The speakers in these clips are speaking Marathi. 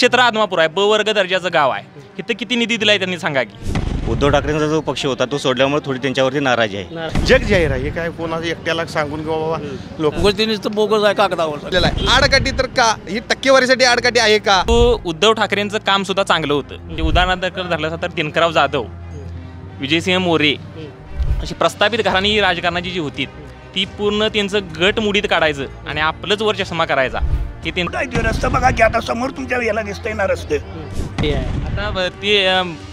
क्षेत्र आदमापूर आहे, ब वर्ग दर्जाचं गाव आहे. इथं किती निधी दिलाय त्यांनी सांगा की. उद्धव ठाकरेंचा जो पक्ष होता तो सोडल्यामुळे थोडी त्यांच्यावरती नाराजी आहे. जग जाहीर आहे, हे काय कोणाला एकट्याला सांगून किंवा बाबा लोक बोगस आहे कागदावर. आडकाठी तर का ही टक्केवारीसाठी आडकाठी आहे का? उद्धव ठाकरेंचं काम सुद्धा चांगलं होतं. म्हणजे उदाहरणार्थ धरलं तर दिनकरराव जाधव, विजयसिंह मोरे अशी प्रस्थापित घराणी राजकारणाची जी होती ती पूर्ण त्यांचं गट मुडीत काढायचं आणि आपलंच वर चष्मा करायचा. की ते रस्ता बघा की आता समोर तुमच्या याला दिसतंय ना रस्ते. आता ते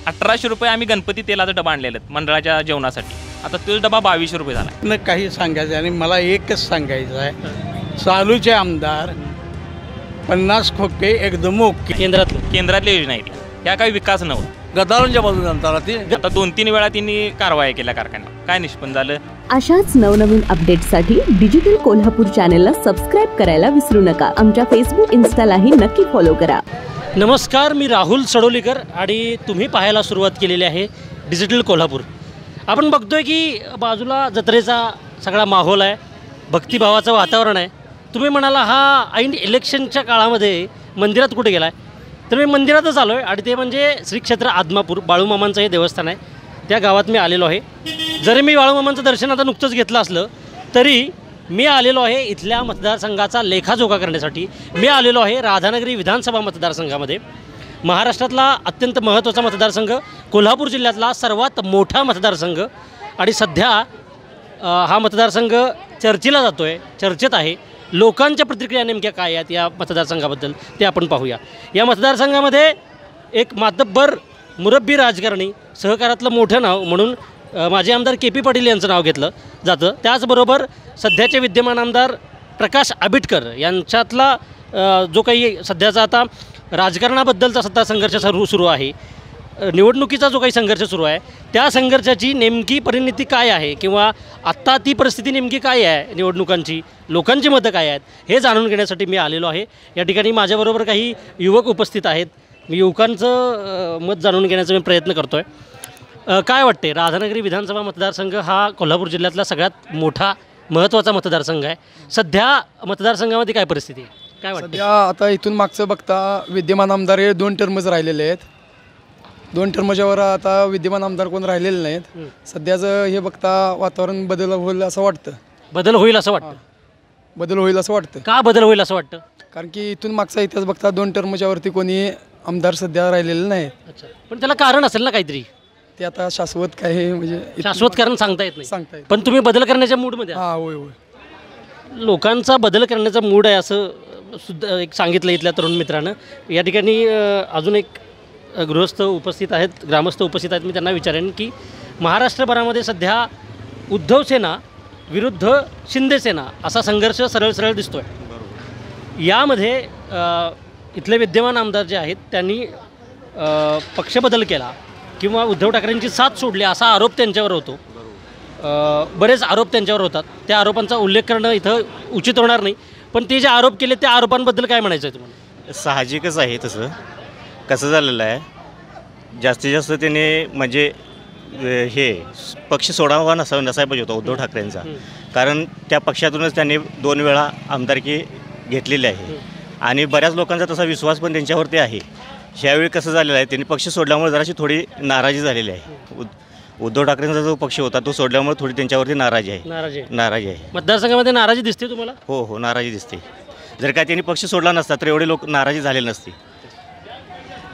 1800 रुपये आम्ही गणपती तेलाचा डबा आणलेला मंडळाच्या जेवणासाठी. आता तो डबा 2200 रुपये झाला. काही सांगायचं आणि मला एकच सांगायचं आहे, चालूचे आमदार 50 खोके एकदम ओके. केंद्रातल्या योजना आहेत ह्या काही विकास नव्हता. गद्दारांच्या बाजूने आणताना ती आता 2-3 वेळा त्यांनी कारवाया केल्या कारखान्यात. काय निष्पन्न झालं? अशाच नवनवीन अपडेट्ससाठी डिजिटल कोल्हापूर चॅनलला सबस्क्राईब करायला विसरू नका. आमच्या फेसबुक इन्स्टालाही नक्की फॉलो करा. नमस्कार, मी राहुल सडोलीकर आणि तुम्ही पाहायला सुरुवात केलेली आहे डिजिटल कोल्हापूर. आपण बघतोय की बाजूला जत्रेचा सगळा माहोल आहे, भक्तिभावाचं वातावरण आहे. तुम्ही म्हणाला हा ऐन इलेक्शनच्या काळामध्ये मंदिरात कुठे गेला आहे, तर मी मंदिरातच आलो आहे आणि ते म्हणजे श्री क्षेत्र आदमापूर, बाळूमामांचं हे देवस्थान आहे. त्या गावात मी आलेलो आहे. जरी मी बाळूमामांचं दर्शन आता नुकतंच घेतलं असलं तरी मी आलेलो आहे इथल्या मतदारसंघाचा लेखाजोखा करण्यासाठी. मी आलेलो आहे राधानगरी विधानसभा मतदारसंघामध्ये. महाराष्ट्रातला अत्यंत महत्त्वाचा मतदारसंघ, कोल्हापूर जिल्ह्यातला सर्वात मोठा मतदारसंघ आणि सध्या हा मतदारसंघ चर्चेला जातो आहे, चर्चेत आहे. लोकांच्या प्रतिक्रिया नेमक्या काय आहेत या मतदारसंघाबद्दल ते आपण पाहूया. या मतदारसंघामध्ये एक मातब्बर मुरब्बी राजकारणी, सहकारातलं मोठं नाव म्हणून माजी आमदार के.पी. पाटील यांचं नाव घेतलं जातं. त्याचबरोबर सध्याचे विद्यमान आमदार प्रकाश आबिटकर यांच्यातला जो काही सध्याचा आता राजकारणाबद्दलचा सत्ता संघर्ष सुरू आहे, निवडणुकीचा जो काही संघर्ष सुरू आहे, त्या संघर्षाची नेमकी परिणिती काय आहे किंवा आत्ता ती परिस्थिती नेमकी काय आहे निवडणुकांची, लोकांची मतं काय आहेत हे जाणून घेण्यासाठी मी आलेलो आहे. या ठिकाणी माझ्याबरोबर काही युवक उपस्थित आहेत. मी युवकांचं मत जाणून घेण्याचा मी प्रयत्न करतो आहे. काय वाटते, राधानगरी विधानसभा मतदारसंघ हा कोल्हापूर जिल्ह्यातला सगळ्यात मोठा महत्त्वाचा मतदारसंघ आहे. सध्या मतदारसंघामध्ये काय परिस्थिती आहे, काय वाटतं? सध्या आता इथून मागचं बघता विद्यमान आमदार हे 2 टर्मच राहिलेले आहेत. 2 टर्मच्यावर आता विद्यमान आमदार कोण राहिलेले नाहीत. सध्याचं हे बघता वातावरण बदल होईल असं वाटतं. बदल होईल असं वाटतं? बदल होईल असं वाटतं. का बदल होईल असं वाटतं? कारण की इथून मागचा इतिहास बघता 2 टर्मच्यावरती कोणी आमदार सध्या राहिलेले नाहीत. अच्छा, पण त्याला कारण असेल ना काहीतरी. ते आता शाश्वत काय हे म्हणजे शाश्वत कारण सांगता येत नाही. सांगता येत. पण तुम्ही बदल करण्याच्या मूडमध्ये हां, होय होय. लोकांचा बदल करण्याचा मूड आहे असं सुद्धा एक सांगितलं इथल्या तरुण मित्रानं. या ठिकाणी अजून एक गृहस्थ उपस्थित आहेत, ग्रामस्थ उपस्थित आहेत. मी त्यांना विचारेन की महाराष्ट्रभरामध्ये सध्या उद्धव सेना विरुद्ध शिंदे सेना असा संघर्ष सरळ दिसतो आहे. यामध्ये इथले विद्यमान आमदार जे आहेत त्यांनी पक्षबदल केला किंवा उद्धव ठाकरेंची साथ सोडली असा आरोप त्यांच्यावर होतो. बरेच आरोप त्यांच्यावर होतात. त्या आरोपांचा उल्लेख करणं इथं उचित होणार नाही. पण ते जे आरोप केले त्या आरोपांबद्दल काय म्हणायचं आहे तुम्हाला? साहजिकच आहे. तसं कसं झालेलं आहे, जास्तीत जास्त त्याने म्हणजे हे पक्ष सोडावा नसायला पाहिजे होता उद्धव ठाकरेंचा. कारण त्या पक्षातूनच त्यांनी 2 वेळा आमदारकी घेतलेली आहे आणि बऱ्याच लोकांचा तसा विश्वास पण त्यांच्यावरती आहे. ह्यावेळी कसं झालेलं आहे, त्यांनी पक्ष सोडल्यामुळे जराशी थोडी नाराजी झालेली आहे. उद्धव ठाकरेंचा जो पक्ष होता तो सोडल्यामुळे थोडी त्यांच्यावरती नाराजी आहे. मतदारसंघामध्ये नाराजी दिसते तुम्हाला? हो, नाराजी दिसते. जर काय त्यांनी पक्ष सोडला नसता तर एवढे लोक नाराजी झालेले नसते.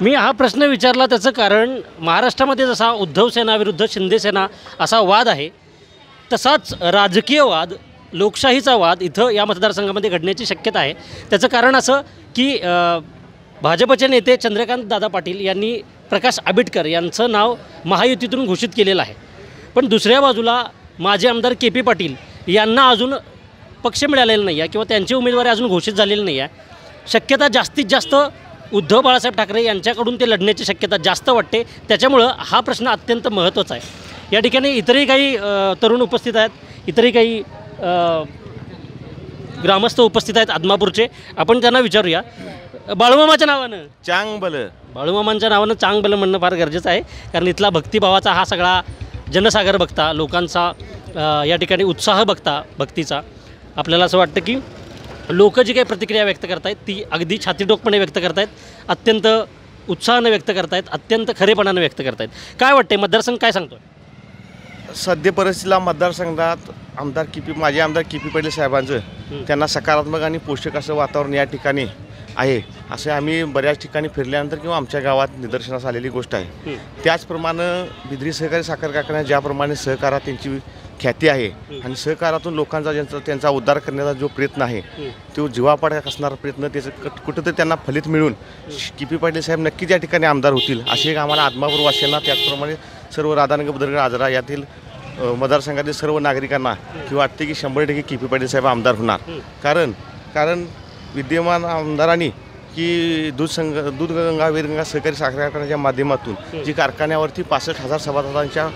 मी हा प्रश्न विचारला त्याचं कारण महाराष्ट्रामध्ये जसा उद्धव सेना विरुद्ध शिंदे सेना असा वाद आहे तसाच राजकीय वाद, लोकशाहीचा वाद इथं या मतदारसंघामध्ये घडण्याची शक्यता आहे. त्याचं कारण असं की भाजपचे नेते चंद्रकांत दादा पाटील यांनी प्रकाश आबिटकर यांचं नाव महायुतीतून घोषित केलेलं आहे. पण दुसऱ्या बाजूला माजी आमदार के.पी. पाटील यांना अजून पक्ष मिळालेला नाही आहे किंवा त्यांची उमेदवारी अजून घोषित झालेली नाही आहे. शक्यता जास्तीत जास्त उद्धव बाळासाहेब ठाकरे यांच्याकडून ते लढण्याची शक्यता जास्त वाटते. त्याच्यामुळं हा प्रश्न अत्यंत महत्त्वाचा आहे. या ठिकाणी इतरही काही तरुण उपस्थित आहेत, इतरही काही ग्रामस्थ उपस्थित आहेत आदमापूरचे. आपण त्यांना विचारूया. बाळूमामाच्या नावानं चांगबलं, बाळूमामांच्या नावानं चांगबलं म्हणणं फार गरजेचं आहे. कारण इथला भक्तिभावाचा हा सगळा जनसागर बघता, लोकांचा या ठिकाणी उत्साह बघता भक्तीचा, आपल्याला असं वाटतं की लोक जी काही प्रतिक्रिया व्यक्त करतायत ती अगदी छातीडोकपणे व्यक्त करतायत, अत्यंत उत्साहानं व्यक्त करतायत, अत्यंत खरेपणानं व्यक्त करतायत. काय वाटतंय, मतदारसंघ काय सांगतोय? सद्य परिस्थितीला मतदारसंघात माजी आमदार के.पी. पाटील साहेबांचं त्यांना सकारात्मक आणि पोषक असं वातावरण या ठिकाणी आहे, असे आम्ही बऱ्याच ठिकाणी फिरल्यानंतर किंवा आमच्या गावात निदर्शनास आलेली गोष्ट आहे. त्याचप्रमाणे बिद्री सहकारी साखर कारखान्यात ज्याप्रमाणे सहकारात त्यांची ख्याती आहे आणि सहकारातून लोकांचा त्यांचा उद्धार करण्याचा जो प्रयत्न आहे तो जीवापाड असणारा प्रयत्न त्याचं कुठंतरी त्यांना फलित मिळून के.पी. पाटील साहेब नक्कीच या ठिकाणी आमदार होतील असे एक आम्हाला आत्मापूर वासियांना, त्याचप्रमाणे सर्व राधानगर बुद्रुक आजरा यातील मतदारसंघातील सर्व नागरिकांना की वाटते की 100% के.पी. पाटील साहेब आमदार होणार. कारण विद्यमान आमदारांनी की दूधगंगा वेदगंगा सहकारी साखर कारखान्याच्या माध्यमातून जी कारखान्यावरती 65,000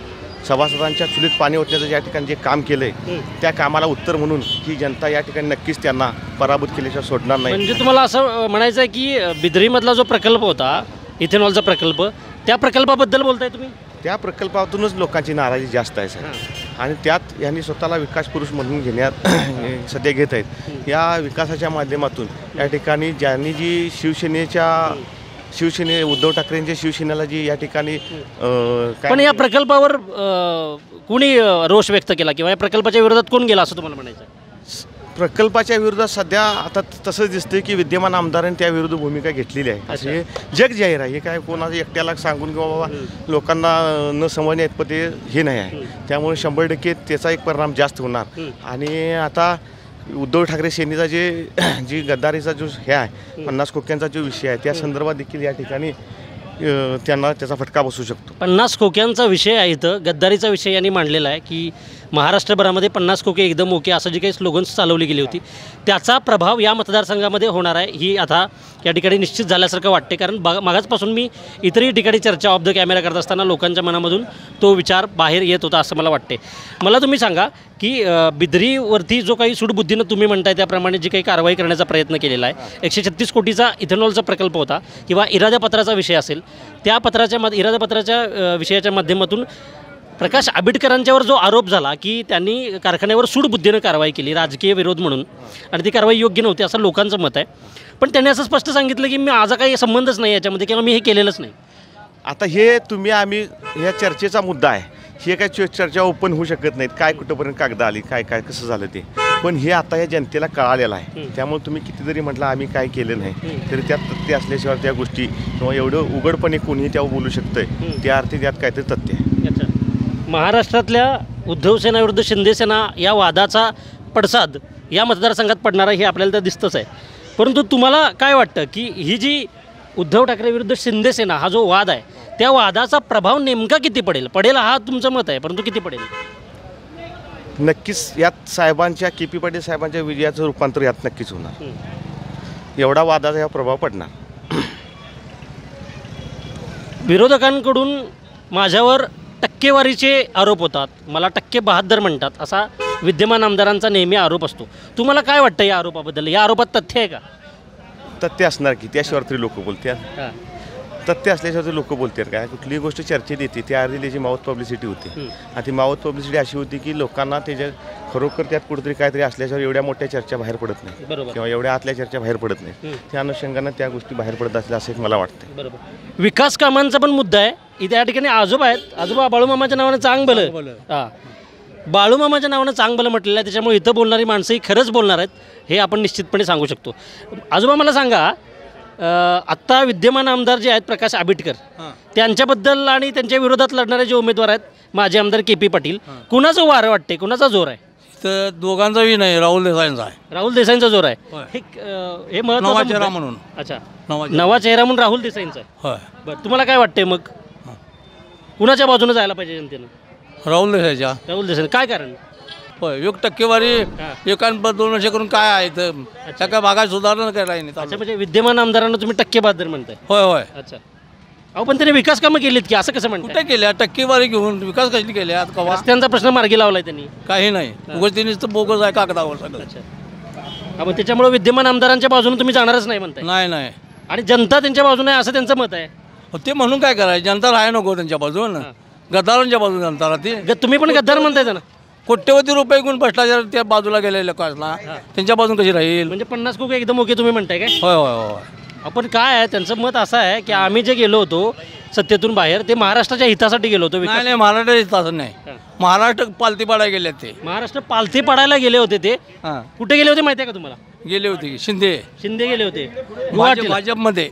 सभासदांच्या चुलीत पाणी ओतण्याचं या ठिकाणी जे काम केलं आहे त्या कामाला उत्तर म्हणून ही जनता या ठिकाणी नक्कीच त्यांना पराभूत केल्याशिवाय सोडणार नाही. म्हणजे तुम्हाला असं म्हणायचं आहे की बिद्रीमधला जो प्रकल्प होता इथेनॉलचा प्रकल्प, त्या प्रकल्पाबद्दल बोलताय तुम्ही? त्या प्रकल्पातूनच लोकांची नाराजी जास्त आहे साहेब, आणि त्यात यांनी स्वतःला विकास पुरुष म्हणून घेण्यात सध्या घेत आहेत. या विकासाच्या माध्यमातून या ठिकाणी ज्यांनी जी शिवसेने उद्धव ठाकरेंच्या शिवसेनेला जी या ठिकाणी पण या प्रकल्पावर कोणी रोष व्यक्त केला किंवा या प्रकल्पाच्या विरोधात कोण गेला असं तुम्हाला म्हणायचं आहे? प्रकल्पाच्या विरोधात सध्या आता तसंच दिसतं की विद्यमान आमदारांनी त्याविरुद्ध भूमिका घेतलेली आहे. असे जग जाहीर आहे, हे काय कोणाचं एकट्याला सांगून किंवा बाबा लोकांना न समजण्या इतपत हे नाही आहे. त्यामुळे 100% त्याचा एक परिणाम जास्त होणार. आणि आता उद्धव ठाकरे सेनेचा जी गद्दारीचा जो हे आहे 50 खोक्यांचा जो विषय आहे त्या संदर्भात देखील या ठिकाणी त्यांना त्याचा फटका बसू शकतो. 50 खोक्यांचा विषय आहे, इथं गद्दारीचा विषय यांनी मांडलेला आहे की महाराष्ट्रभरामध्ये 50 खोके एकदम ओके असं जी काही स्लोगन्स चालवली गेली होती त्याचा प्रभाव या मतदारसंघामध्ये होणार आहे ही आता या ठिकाणी निश्चित झाल्यासारखं वाटते. कारण मागासपासून मी इतरही ठिकाणी चर्चा ऑफ द कॅमेरा करत असताना लोकांच्या मनामधून तो विचार बाहेर येत होता असं मला वाटते. मला तुम्ही सांगा की बिद्रीवरती जो काही सूडबुद्धीनं तुम्ही म्हणताय त्याप्रमाणे जी काही कारवाई करण्याचा प्रयत्न केलेला आहे, 136 कोटीचा इथेनॉलचा प्रकल्प होता किंवा इराद्यापत्राचा विषय असेल, त्या इराद्यापत्राच्या विषयाच्या माध्यमातून प्रकाश आंबेडकरांच्यावर जो आरोप झाला की त्यांनी कारखान्यावर सूडबुद्धीनं कारवाई केली राजकीय विरोध म्हणून आणि ती कारवाई योग्य नव्हती असं लोकांचं मत आहे. पण त्यांनी असं स्पष्ट सांगितलं की माझा काही संबंधच नाही याच्यामध्ये किंवा मी हे केलेलंच नाही. आता हे आम्ही ह्या चर्चेचा मुद्दा आहे, हे काय चर्चा ओपन होऊ शकत नाहीत, काय कुठंपर्यंत कागद आली काय कसं झालं ते. पण हे आता या जनतेला कळालेलं आहे. त्यामुळे तुम्ही किती जरी म्हटलं आम्ही काय केलं नाही तरी त्यात तथ्य असल्याशिवाय त्या गोष्टी किंवा एवढं उघडपणे कोणीही त्यावर बोलू शकतंय त्या अर्थी त्यात काहीतरी तथ्य आहे. महाराष्ट्रातल्या उद्धव सेनाविरुद्ध शिंदे सेना या वादाचा पडसाद या मतदारसंघात पडणारा हे आपल्याला तर दिसतंच आहे. परंतु तुम्हाला काय वाटतं की ही जी उद्धव ठाकरे विरुद्ध शिंदे सेना हा जो वाद आहे त्या वादाचा प्रभाव नेमका किती पडेल हा तुमचं मत आहे, परंतु किती पडेल? नक्कीच यात साहेबांच्या के.पी. पाटील साहेबांच्या विजयाचं रूपांतर यात नक्कीच होणार. एवढा वादाचा हा प्रभाव पडणार. विरोधकांकडून माझ्यावर टक्केवारीचे आरोप होतात, मला टक्के बहादर म्हणतात असा विद्यमान आमदारांचा नेहमी आरोप असतो. तुम्हाला काय वाटतं या आरोपाबद्दल? या आरोपात तथ्य आहे का? तथ्य असणार की त्याशिवाय तरी लोक बोलतात. तथ्य असल्याशिवाय लोक बोलतात काय? कुठलीही गोष्ट चर्चेत येते त्या अर्धी त्याची माउथ पब्लिसिटी होती. आणि ती माउथ पब्लिसिटी अशी होती की लोकांना त्याच्या खरोखर त्यात कुठेतरी काहीतरी असल्याशिवाय एवढ्या मोठ्या चर्चा बाहेर पडत नाही किंवा एवढ्या आतल्या चर्चा बाहेर पडत नाही. त्या अनुषंगानं त्या गोष्टी बाहेर पडत असल्या असं एक मला वाटतं. बरोबर. विकास कामांचा पण मुद्दा आहे. इथे या ठिकाणी आजोबा आहेत, आजोबा बाळूमामाच्या नावानं चांग भलं, बाळूमामाच्या नावानं चांग भलं म्हटलेलं आहे. त्याच्यामुळे इथं बोलणारी माणसंही खरंच बोलणार आहेत हे आपण निश्चितपणे सांगू शकतो. आजोबा मला सांगा, आत्ता विद्यमान आमदार जे आहेत प्रकाश आंबेडकर त्यांच्याबद्दल आणि त्यांच्या विरोधात लढणारे जे उमेदवार आहेत माजी आमदार के.पी. पाटील, कुणाचं वारं वाटते, कुणाचा जोर आहे? तर दोघांचाही नाही, राहुल देसाईंचा आहे. राहुल देसाईंचा जोर आहे. हे नवा चेहरा म्हणून. अच्छा, नवा चेहरा म्हणून राहुल देसाईंचा आहे. होय. बरं, तुम्हाला काय वाटते मग कुणाच्या बाजूने जायला पाहिजे जनतेनं? राहुल देसाईच्या. राहुल देसाई. काय कारण? होय, 1% एकांत 2 वर्ष करून काय आहे तर त्या काय भागात सुधारणा करायला नाही. अच्छा, म्हणजे विद्यमान आमदारांना तुम्ही टक्केबहादर म्हणताय? होय. अच्छा. अहो पण त्याने विकास कामं केलीत की असं कसं म्हणताय? कुठे केल्या? टक्केवारी घेऊन विकास कशी केल्या? रस्त्यांचा प्रश्न मार्गी लावलाय त्यांनी? काही नाही, उगाच त्यांनी बोगस आहे कागदावर सगळं. अच्छा. मग त्याच्यामुळे विद्यमान आमदारांच्या बाजूने तुम्ही जाणारच नाही म्हणताय? नाही. आणि जनता त्यांच्या बाजूने आहे असं त्यांचं मत आहे. ते म्हणून काय करायचं? जनता राहाय नको त्यांच्या बाजून, गद्दारांच्या बाजून जनता राहते. तुम्ही पण गद्दार म्हणताय ना? कोट्यवधी रुपये गुण भ्रष्टाचार त्या बाजूला गेलेल्या कासला त्यांच्या बाजून कशी राहील? म्हणजे 50 कोटी एकदम ओके तुम्ही म्हणताय काय? होय होय होय. आपण काय आहे त्यांचं मत असं आहे की आम्ही जे गेलो होतो सत्तेतून बाहेर ते महाराष्ट्राच्या हितासाठी गेलो होतो. नाही नाही, महाराष्ट्र तसं नाही. महाराष्ट्र पालती पाडायला गेले ते. महाराष्ट्र पालथी पाडायला गेले होते ते. हां, कुठे गेले होते माहिती आहे का तुम्हाला? गेले होते शिंदे गेले होते गुवाहाटीला. भाजपमध्ये.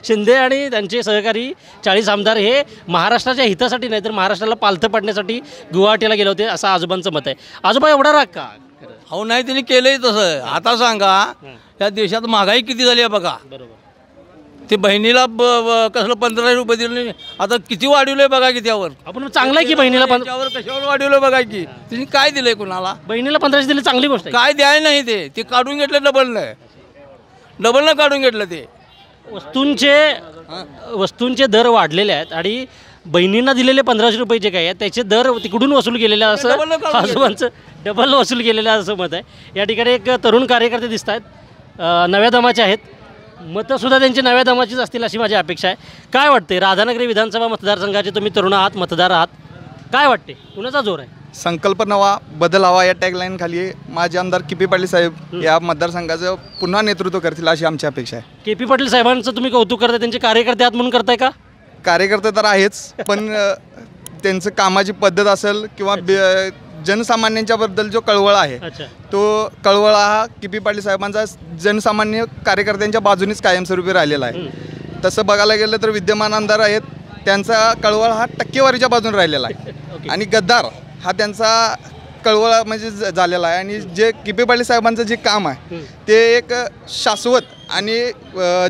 शिंदे आणि त्यांचे सहकारी 40 आमदार हे महाराष्ट्राच्या हितासाठी नाही तर महाराष्ट्राला पालथं पाडण्यासाठी गुवाहाटीला गेले होते असं आजोबांचं मत आहे. आजोबा एवढा राग का? अहो नाही, त्यांनी केलंय तसं. आता सांगा या देशात महागाई किती झाली आहे बघा. बरोबर. ते बहिणीला कसलं 15 रुपये दिले, आता किती वाढवलंय बघा की त्यावर. आपण चांगलं आहे की बहिणीला त्यावर कशावर वाढवलं बघा की. त्यांनी काय दिलंय कुणाला? बहिणीला 1500 दिले चांगली गोष्ट आहे. काय द्याय नाही, ते काढून घेतलं डबलनं काढून घेतलं. ते वस्तूंचे दर वाढलेले आहेत आणि बहिणींना दिलेले 1500 रुपये जे काय आहेत त्याचे दर तिकडून वसूल केलेले असं आजोबांचं डबल वसूल केलेलं असं मत आहे. या ठिकाणी एक तरुण कार्यकर्ते दिसत आहेत, नव्या दमाचे आहेत. मतंसुद्धा त्यांची नव्या दमाचीच असतील अशी माझी अपेक्षा आहे. काय वाटते राधानगरी विधानसभा मतदारसंघाचे तुम्ही तरुण आहात, मतदार आहात, काय वाटते कुणाचा जोर आहे? संकल्प नवा बदल हवा या टॅगलाईन खाली माजी आमदार के.पी. पाटील साहेब या मतदारसंघाचं पुन्हा नेतृत्व करतील अशी आमची अपेक्षा आहे. के.पी. पाटील साहेबांचं तुम्ही कौतुक करताय, त्यांचे कार्यकर्ते आहात म्हणून करताय का? कार्यकर्ते तर आहेच, पण त्यांचं कामाची पद्धत असेल किंवा जनसामान्यांच्याबद्दल जो कळवळा आहे तो कळवळा हा के.पी. पाटील साहेबांचा जनसामान्य कार्यकर्त्यांच्या बाजूनेच कायमस्वरूपी राहिलेला आहे. तसं बघायला गेलं तर विद्यमान आमदार आहेत त्यांचा कळवळ हा टक्केवारीच्या बाजूने राहिलेला आहे आणि गद्दार हा त्यांचा कळवळा म्हणजे झालेला आहे. आणि जे के.पी. पाटील साहेबांचं जे काम आहे ते एक शाश्वत आणि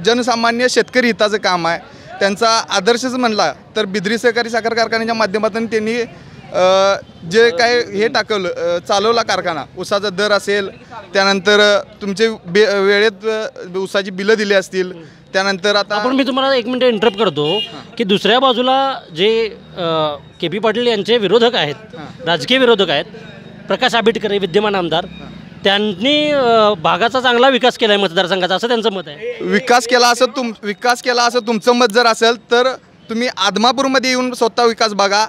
जनसामान्य शेतकरी हिताचं काम आहे. त्यांचा आदर्शच म्हणला तर बिद्री सहकारी साखर कारखान्याच्या माध्यमातून त्यांनी जे काय हे टाकवलं चालवला कारखाना, ऊसाचा दर असेल, त्यानंतर तुमचे वेळेत ऊसाची बिलं दिली असतील, त्यानंतर आता आपण मी तुम्हाला 1 मिनिट इंटरप्ट करतो की दुसऱ्या बाजूला जे के.पी. पाटील यांचे विरोधक आहेत, राजकीय विरोधक आहेत, प्रकाश आंबेडकर विद्यमान आमदार, त्यांनी भागाचा चांगला विकास केला आहे मतदारसंघाचा असं त्यांचं मत आहे. विकास केला असं तुमचं मत जर असेल तर तुम्ही आदमापूरमध्ये येऊन स्वतः विकास बघा.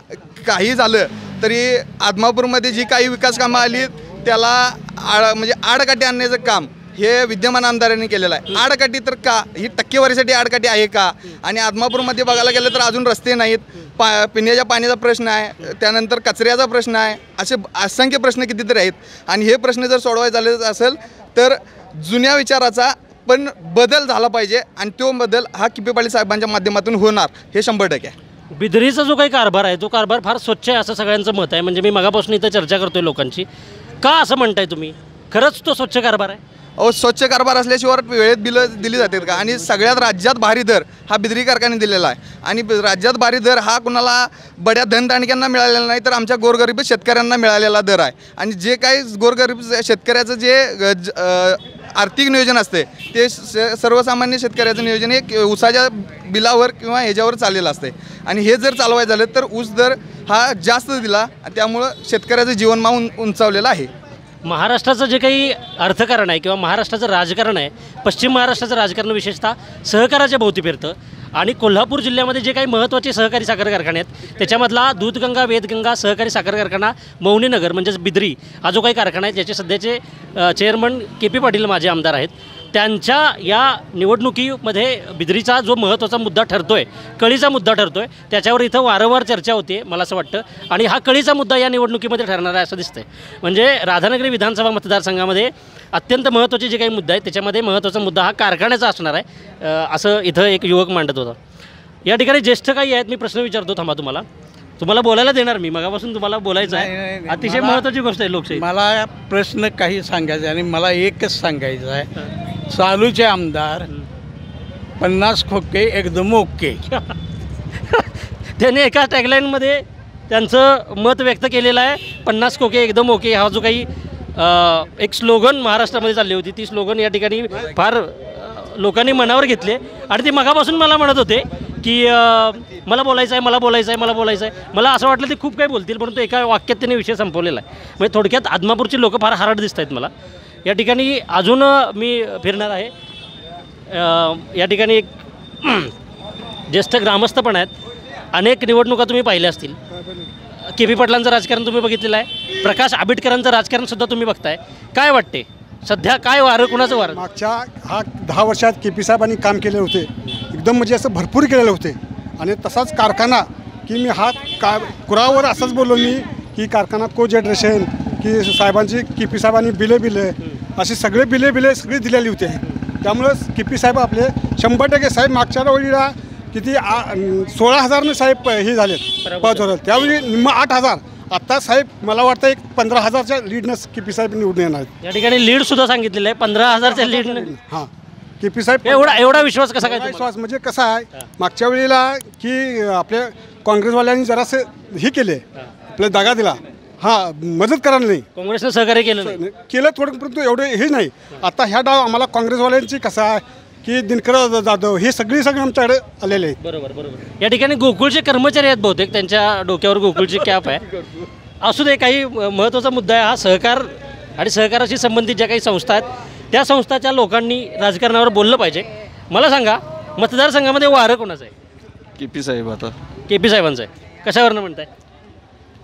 काही झालं तरी आदमापूरमध्ये जी काही विकास कामं आली त्याला म्हणजे आडकाठी आणण्याचं काम हे विद्यमान आमदारांनी केलेलं आहे. आडकाठी तर का, ही टक्केवारीसाठी आडकाठी आहे का? आणि आदमापूरमध्ये बघायला गेलं तर अजून रस्ते नाहीत, पिण्याच्या पाण्याचा प्रश्न आहे, त्यानंतर कचऱ्याचा प्रश्न आहे, असे असंख्य प्रश्न कितीतरी आहेत. आणि हे प्रश्न जर सोडवायचे झाले असेल तर जुन्या विचाराचा पण बदल झाला पाहिजे आणि तो बदल हा के.पी. पाटील साहेबांच्या माध्यमातून होणार हे 100% आहे. बिदरीचा जो काही कारभार आहे तो कारभार फार स्वच्छ आहे असं सगळ्यांचं मत आहे. म्हणजे मी मगापासून इथं चर्चा करतोय लोकांची. का असं म्हणताय तुम्ही? खरंच तो स्वच्छ कारभार आहे? अहो, स्वच्छ कारभार असल्याशिवाय वेळेत बिलं दिली जातात का? आणि सगळ्यात राज्यात भारी दर हा बिद्री कारखान्याने दिलेला आहे. आणि राज्यात भारी दर हा कुणाला बड्या धनदाणक्यांना मिळालेला नाही तर आमच्या गोरगरीब शेतकऱ्यांना मिळालेला दर आहे. आणि जे काही गोरगरीब शेतकऱ्याचं जे आर्थिक नियोजन असते ते सर्वसामान्य शेतकऱ्याचं नियोजन हे ऊसाच्या बिलावर किंवा ह्याच्यावर चाललेलं असते. आणि हे जर चालवायचं झालं तर ऊस दर हा जास्त दिला, त्यामुळं शेतकऱ्याचं जीवनमान उंचावलेलं आहे. महाराष्ट्राचं जे काही अर्थकारण आहे किंवा महाराष्ट्राचं राजकारण आहे, पश्चिम महाराष्ट्राचं राजकारण विशेषतः सहकाराच्या भोवती फिरतं. आणि कोल्हापूर जिल्ह्यामध्ये जे काही महत्त्वाचे सहकारी साखर कारखाने आहेत त्याच्यामधला दूधगंगा, वेदगंगा सहकारी साखर कारखाना, मौनीनगर म्हणजेच बिद्री हा जो काही कारखाना आहे ज्याचे सध्याचे चेअरमन के.पी. पाटील माझे आमदार आहेत, त्यांच्या या निवडणुकीमध्ये बिद्रीचा जो महत्त्वाचा मुद्दा ठरतो आहे, कळीचा मुद्दा ठरतो आहे, त्याच्यावर इथं वारंवार चर्चा होते मला असं वाटतं. आणि हा कळीचा मुद्दा या निवडणुकीमध्ये ठरणार आहे असं दिसतंय. म्हणजे राधानगरी विधानसभा मतदारसंघामध्ये अत्यंत महत्त्वाचे जे काही मुद्दे आहेत त्याच्यामध्ये महत्त्वाचा मुद्दा हा कारखान्याचा असणार आहे असं इथं एक युवक मांडत होता. या ठिकाणी ज्येष्ठ काही आहेत, मी प्रश्न विचारतो, थांबा. तुम्हाला बोलायला देणार मी, मगापासून तुम्हाला बोलायचं आहे. अतिशय महत्त्वाची गोष्ट आहे लोकशाही. मला प्रश्न काही सांगायचा आहे आणि मला एकच सांगायचं आहे, चालूचे आमदार 50 खोके एकदम ओके. त्याने एका टॅगलाईनमध्ये त्यांचं मत व्यक्त केलेलं आहे, 50 खोके एकदम ओके. हा जो काही एक स्लोगन महाराष्ट्रामध्ये चालली होती ती स्लोगन या ठिकाणी फार लोकांनी मनावर घेतले. आणि ते मगापासून मला म्हणत होते की मला बोलायचं आहे. मला असं वाटलं ते खूप काही बोलतील, परंतु एका वाक्यात त्यांनी विषय संपवलेला आहे. म्हणजे थोडक्यात आदमापूरची लोकं फार हार्ड दिसत आहेत मला. या ठिकाणी अजून मी फिरणार आहे. या ठिकाणी एक ज्येष्ठ ग्रामस्थ पण आहेत. अनेक निवडणुका तुम्ही पाहिल्या असतील. के.पी. पाटलांचं राजकारण तुम्ही बघितलेलं आहे, प्रकाश आंबेडकरांचं राजकारणसुद्धा तुम्ही बघताय. काय वाटते सध्या, काय वारं कुणाचं वारं? मागच्या 10 वर्षात के.पी. साहेबांनी काम केले होते, एकदम म्हणजे असं भरपूर केलेले होते. आणि तसाच कारखाना की मी कुरावर असंच बोललो मी की कारखाना को जनरेशन की साहेबांची के.पी. साहेबांनी बिले असे सगळे बिले सगळे दिलेली होते. त्यामुळं के.पी. साहेब आपले 100% साहेब मागच्या वेळीला किती 16,000 साहेब हे झाले पद होतं, त्यावेळी निम्मा 8,000. आता साहेब मला वाटतं एक 15,000च्या लीडनं के.पी. साहेब निवडून येणार आहेत. या ठिकाणी लीड सुद्धा सांगितलेलं आहे, 15,000च्या लीडनं. हां, के.पी. साहेब एवढा विश्वास कसा काय? विश्वास म्हणजे कसा आहे, मागच्या वेळेला की आपल्या काँग्रेसवाल्यांनी जरासं हे केले, आपल्या दगा दिला, मदत करायला नाही, काँग्रेसनं सहकार्य केलं थोडं, परंतु एवढं हे नाही. आता ह्या डाव आम्हाला काँग्रेसवाल्यांची कसं आहे की दिनकर जाधव हे सगळे आमच्याकडे आलेले आहेत. बरोबर. या ठिकाणी गोकुळचे कर्मचारी आहेत बहुतेक, त्यांच्या डोक्यावर गोकुळची कॅप आहे. असू दे, काही महत्त्वाचा मुद्दा आहे हा. सहकार आणि सहकाराशी संबंधित ज्या काही संस्था आहेत त्या संस्थाच्या लोकांनी राजकारणावर बोललं पाहिजे. मला सांगा, मतदारसंघामध्ये वारं कोणाचं आहे? के.पी. साहेब. आता के.पी. साहेबांचं आहे. कशावरनं म्हणताय?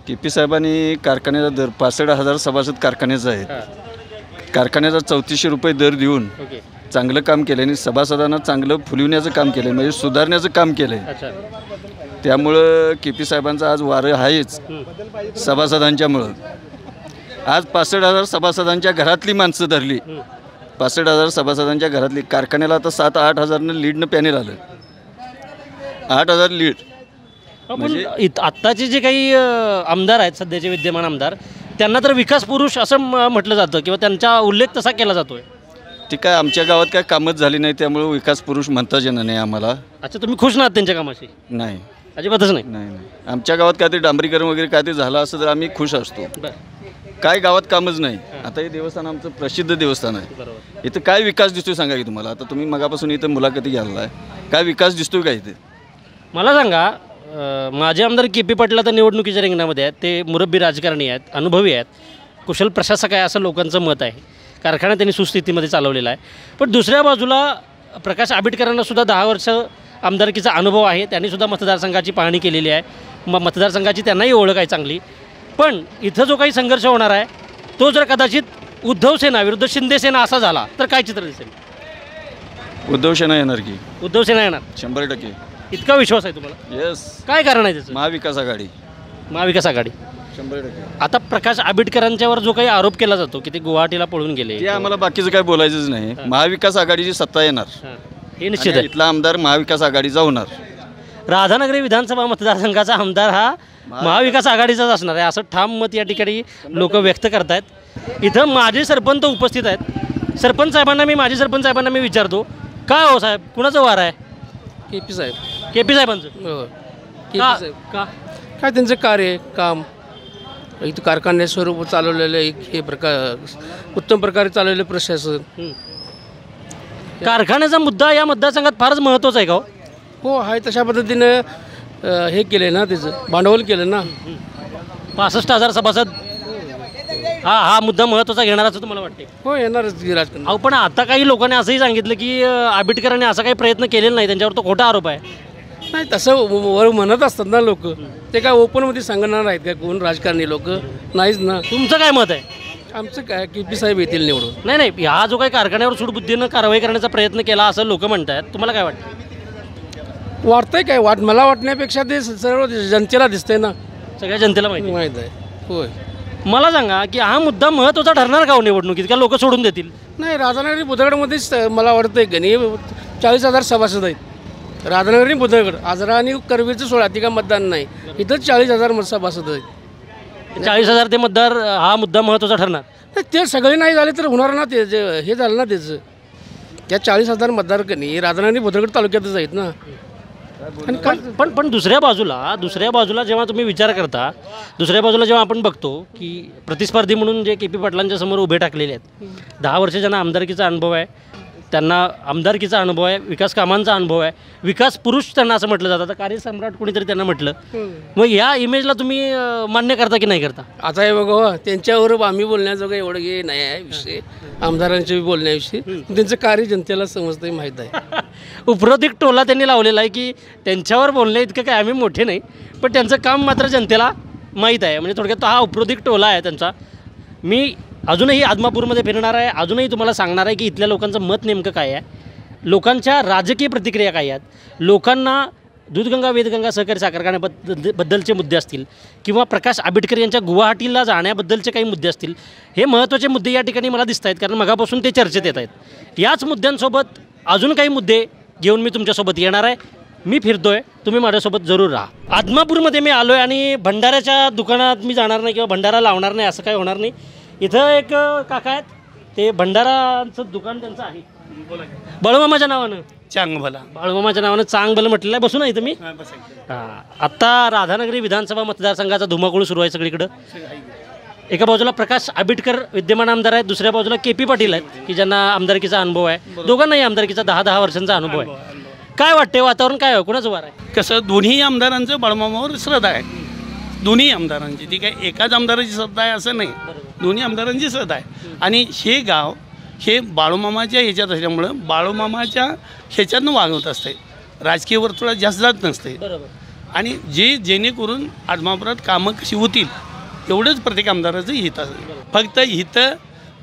के.पी. साहेबांनी कारखान्याचा दर 65,000 सभासद कारखान्याचा आहे. कारखान्याचा 3400 रुपये दर देऊन चांगलं काम केलं आणि सभासदांना चांगलं फुलविण्याचं काम केलं, म्हणजे सुधारण्याचं काम केलं आहे. त्यामुळं के.पी. साहेबांचं आज वारं आहेच सभासदांच्यामुळं. आज 65,000 सभासदांच्या घरातली माणसं धरली, 65,000 सभासदांच्या घरातली. कारखान्याला आता 7-8,000 लीडनं पॅनेल आलं, 8,000 लीड. म्हणजे आत्ताचे जे काही आमदार आहेत, सध्याचे विद्यमान आमदार, त्यांना तर विकास पुरुष असं म्हटलं जातं किंवा त्यांचा उल्लेख तसा केला जातोय. ते काय आमच्या गावात काय कामच झाली नाही, त्यामुळे विकास पुरुष म्हणताच येणार नाही आम्हाला. अच्छा, तुम्ही खुश नाहीत त्यांच्या कामाशी? नाही, अजिबातच नाही. नाही. आमच्या गावात काय ते डांबरीकरण वगैरे काय ते झालं असं तर आम्ही खुश असतो. काय गावात कामच नाही. आता हे देवस्थान आमचं प्रसिद्ध देवस्थान आहे, इथं काय विकास दिसतोय सांगा की तुम्हाला? आता तुम्ही मगापासून इथं मुलाखती घ्यायला आहे, काय विकास दिसतोय का इथे? मला सांगा, माझे आमदार के.पी. पाटील आता निवडणुकीच्या रिंगणामध्ये आहेत. ते मुरब्बी राजकारणी आहेत, अनुभवी आहेत, कुशल प्रशासक आहे असं लोकांचं मत आहे. कारखाना त्यांनी सुस्थितीमध्ये चालवलेला आहे. पण दुसऱ्या बाजूला प्रकाश आंबेडकरांना सुद्धा 10 वर्ष आमदारकीचा अनुभव आहे. त्यांनीसुद्धा मतदारसंघाची पाहणी केलेली आहे, मतदारसंघाची त्यांनाही ओळख आहे चांगली. पण इथं जो काही संघर्ष होणार आहे तो जर कदाचित उद्धव सेना विरुद्ध शिंदे सेना असा झाला तर काय चित्र दिसेल? उद्धव सेना येणार की? उद्धव सेना येणार 100%. इतका विश्वास आहे तुम्हाला? येस. काय कारण आहे त्याचं? महाविकास आघाडी. 100%. आता प्रकाश आंबेडकरांच्यावर जो काही आरोप केला जातो की ते गुवाहाटीला पळून गेले, ते आम्हाला बाकीचं काय बोलायचंच नाही. महाविकास आघाडीची सत्ता येणार हे निश्चित आहे. इथला आमदार महाविकास आघाडीचा होणार. राधानगरी विधानसभा मतदारसंघाचा आमदार हा महाविकास आघाडीचाच असणार आहे असं ठाम मत या ठिकाणी लोक व्यक्त करत आहेत. इथं माजी सरपंच उपस्थित आहेत. सरपंच साहेबांना मी विचारतो, काय हो साहेब, कुणाचं वार आहे? के.पी. साहेब. के.पी. साहेबांचं? के.पी. साहेब. काय त्यांचं कार्य काम इथं कारखान्याचे स्वरूप चालवलेलं एक हे उत्तम प्रकारे चालवलेलं प्रशासन. कारखान्याचा मुद्दा या मतदारसंघात फारच महत्त्वाचा आहे का? हो आहे. तशा पद्धतीनं हे केलं ना, त्याचं भांडवल केलं ना. 65,000 सभासद हा मुद्दा महत्त्वाचा घेणार असं तुम्हाला वाटते? हो, येणारच राजकारण. अहो, पण आता काही लोकांनी असंही सांगितलं की आंबेडकरांनी असा काही प्रयत्न केलेला नाही, त्यांच्यावर तो खोटा आरोप आहे. नाही, तसं वर म्हणत असतात ना लोक, ते काय ओपनमध्ये सांगणार आहेत का कोण राजकारणी लोक? नाहीच ना. तुमचं काय मत आहे? आमचं काय, के.पी. साहेब येतील निवडून. नाही, हा जो काही कारखान्यावर सूडबुद्धीनं कारवाई करण्याचा प्रयत्न केला असं लोक म्हणतात, तुम्हाला काय वाटतं? वाटतंय काय? मला वाटण्यापेक्षा ते सर्व जनतेला दिसतंय ना, सगळ्या जनतेला माहीत आहे. होय. मला सांगा की हा मुद्दा महत्त्वाचा ठरणार का निवडणुकीत, का लोक सोडून देतील? नाही, राधानगरी बुधगडमध्येच मला वाटतंय की नाही 40,000 सभासद आहेत. राधानगरी बुधगड, आजरा आणि करवीरचं 16 ती का मतदान नाही, इथं 40,000 सभासद आहेत. 40,000 ते मतदार हा मुद्दा महत्त्वाचा ठरणार. ते सगळे नाही झाले तर होणार ना, ते हे झालं ना त्याचं. त्या 40,000 मतदार की नाही राधानगरी बुधगड तालुक्यातच आहेत ना. पण दुसऱ्या बाजूला जेव्हा तुम्ही विचार करता, दुसऱ्या बाजूला जेव्हा आपण बघतो की प्रतिस्पर्धी म्हणून जे के.पी. पाटलांच्या समोर उभे टाकलेले आहेत, 10 वर्ष ज्यांना आमदारकीचा अनुभव आहे, त्यांना आमदारकीचा अनुभव आहे, विकास कामांचा अनुभव आहे, विकास पुरुष त्यांना असं म्हटलं जातं, कार्यसम्राट कोणीतरी त्यांना म्हटलं. मग या इमेजला तुम्ही मान्य करता की नाही करता? आता हे बघा, त्यांच्यावर आम्ही बोलण्याजोगं एवढं हे नाही आहे विषय, आमदारांच्या बोलण्याविषयी. त्यांचं कार्य जनतेला समजतंय, माहीत आहे. उपरोधिक टोला त्यांनी लावलेला आहे की त्यांच्यावर बोलण्या इतकं काय आम्ही मोठे नाही, पण त्यांचं काम मात्र जनतेला माहीत आहे. म्हणजे थोडक्यात हा औद्योगिक टोला आहे त्यांचा. मी अजूनही आदमापूरमध्ये फिरणार आहे, अजूनही तुम्हाला सांगणार आहे की इथल्या लोकांचं मत नेमकं काय आहे, लोकांच्या राजकीय प्रतिक्रिया काय आहेत, लोकांना दूधगंगा वेदगंगा सहकारी साखर कारखान्याबद्दलचे मुद्दे असतील किंवा प्रकाश आंबेडकर यांच्या गुवाहाटीला जाण्याबद्दलचे काही मुद्दे असतील, हे महत्त्वाचे मुद्दे या ठिकाणी मला दिसत आहेत, कारण मगापासून ते चर्चेत येत आहेत. याच मुद्द्यांसोबत अजून काही मुद्दे घेऊन मी तुमच्यासोबत येणार आहे. मी फिरतोय, तुम्ही माझ्यासोबत जरूर राहा. आदमापूरमध्ये मी आलो आहे आणि भंडाऱ्याच्या दुकानात मी जाणार नाही किंवा भंडारा लावणार नाही असं काही होणार नाही. इथं एक काका आहेत, ते भंडाराचं दुकान त्यांचं आहे. बाळूमामाच्या नावानं चांगभला, बाळूमामाच्या नावानं चांगभलं म्हटलेलं आहे. बसू ना इथं मी. हां, आत्ता राधानगरी विधानसभा मतदारसंघाचा धुमाकूळ सुरू आहे सगळीकडं. एका बाजूला प्रकाश आंबेडकर विद्यमान आमदार आहेत, दुसऱ्या बाजूला KP पाटील आहेत की ज्यांना आमदारकीचा अनुभव आहे. दोघांनाही आमदारकीचा 10-10 वर्षांचा अनुभव आहे. काय वाटते, वातावरण काय आहे, कुणाचं वार आहे? कसं दोन्ही आमदारांचं बाळूमामावर श्रद्धा आहे. दोन्ही आमदारांची, ती काय एकाच आमदाराची श्रद्धा आहे असं नाही, दोन्ही आमदारांची श्रद्धा आहे. आणि हे गाव हे बाळूमामाच्या ह्याच्यात असल्यामुळं बाळूमामाच्या ह्याच्यातनं वागवत असते, राजकीय वर्तुळात जास्त जात नसते. आणि जेणेकरून आदमापुरात कामं कशी होतील एवढंच प्रत्येक आमदाराचं हित असतं. फक्त हितं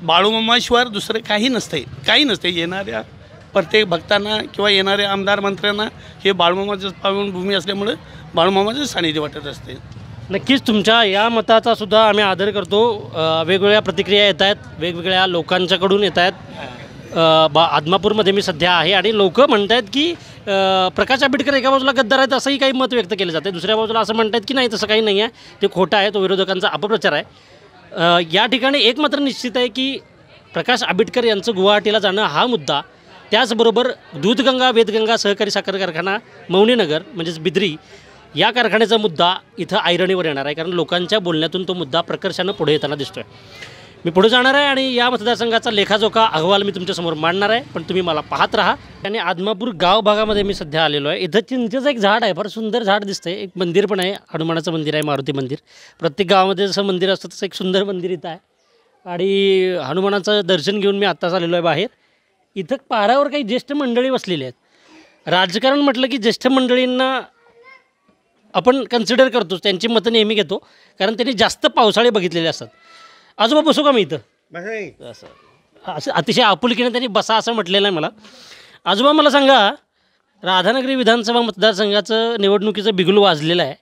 बाळूमामाशिवाय दुसरं काही नसतंय, काही नसते. येणाऱ्या प्रत्येक भक्तांना किंवा येणाऱ्या आमदार मंत्र्यांना हे बाळूमामाचं पावनभूमी असल्यामुळं बाळूमामाचं सानिध्य वाटत असते. नक्कीच तुमच्या या मताचा सुद्धा आम्ही आदर करतो. वेगवेगळ्या प्रतिक्रिया येत आहेत, वेगवेगळ्या लोकांच्याकडून येत आहेत. आदमापूरमध्ये मी सध्या आहे आणि लोक म्हणत आहेत की प्रकाश आंबेडकर एका बाजूला गद्दार आहेत असंही काही मत व्यक्त केलं जाते, दुसऱ्या बाजूला असं म्हणत आहेत की नाही तसं काही नाही आहे, ते खोटं आहे, तो विरोधकांचा अपप्रचार आहे. या ठिकाणी एक मात्र निश्चित आहे की प्रकाश आंबेडकर यांचं गुवाहाटीला जाणं हा मुद्दा, त्याचबरोबर दूधगंगा वेदगंगा सहकारी साखर कारखाना मौनीनगर म्हणजेच बिद्री या कारखान्याचा मुद्दा इथं ऐरणीवर येणार आहे, कारण लोकांच्या बोलण्यातून तो मुद्दा प्रकर्षानं पुढे येताना दिसतो आहे. मी पुढे जाणार आहे आणि या मतदारसंघाचा लेखाजोखा अहवाल मी तुमच्यासमोर मांडणार आहे, पण तुम्ही मला पाहत राहा. आणि आदमापूर गाव भागामध्ये मी सध्या आलेलो आहे. इथं चिंचेचं एक झाड आहे, फार सुंदर झाड दिसतं आहे. एक मंदिर पण आहे, हनुमानाचं मंदिर आहे, मारुती मंदिर. प्रत्येक गावामध्ये जसं मंदिर असतं तसं एक सुंदर मंदिर इथं आहे. आणि हनुमानाचं दर्शन घेऊन मी आत्ताच आलेलो आहे बाहेर. इथं पारावर काही ज्येष्ठ मंडळी बसलेली आहेत. राजकारण म्हटलं की ज्येष्ठ मंडळींना आपण कन्सिडर करतोच, त्यांची मतं नेहमी घेतो, कारण त्यांनी जास्त पावसाळे बघितलेले असतात. आजोबा बसू का मी इथं? असं अतिशय आपुलकीने त्यांनी बसा असं म्हटलेलं आहे मला. आजोबा मला सांगा, राधानगरी विधानसभा मतदारसंघाचं निवडणुकीचं बिगुल वाजलेलं आहे.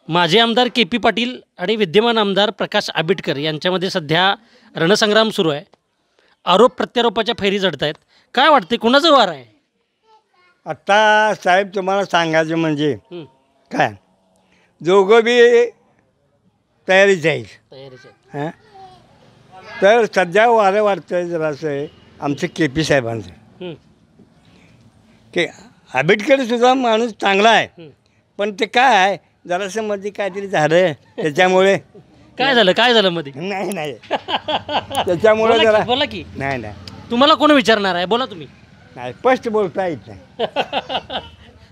माजी आमदार KP पाटील आणि विद्यमान आमदार प्रकाश आंबेडकर यांच्यामध्ये सध्या रणसंग्राम सुरू आहे. आरोप प्रत्यारोपाच्या फैरी जडत आहेत. काय वाटते, कुणाचं वार आहे? आत्ता साहेब तुम्हाला सांगायचं म्हणजे काय, दोघं बी तयारीच आहे. हां, तर सध्या वारं वाटतं आहे जरासं आहे आमचं KP साहेबांचं. की आंबेडकरसुद्धा माणूस चांगला आहे, पण ते काय आहे जरासं मध्ये काहीतरी झालं त्याच्यामुळे. काय झालं मध्ये? नाही त्याच्यामुळे जरा बोला की. नाही तुम्हाला कोण विचारणार आहे, बोला तुम्ही. नाही, स्पष्ट बोलता येत नाही.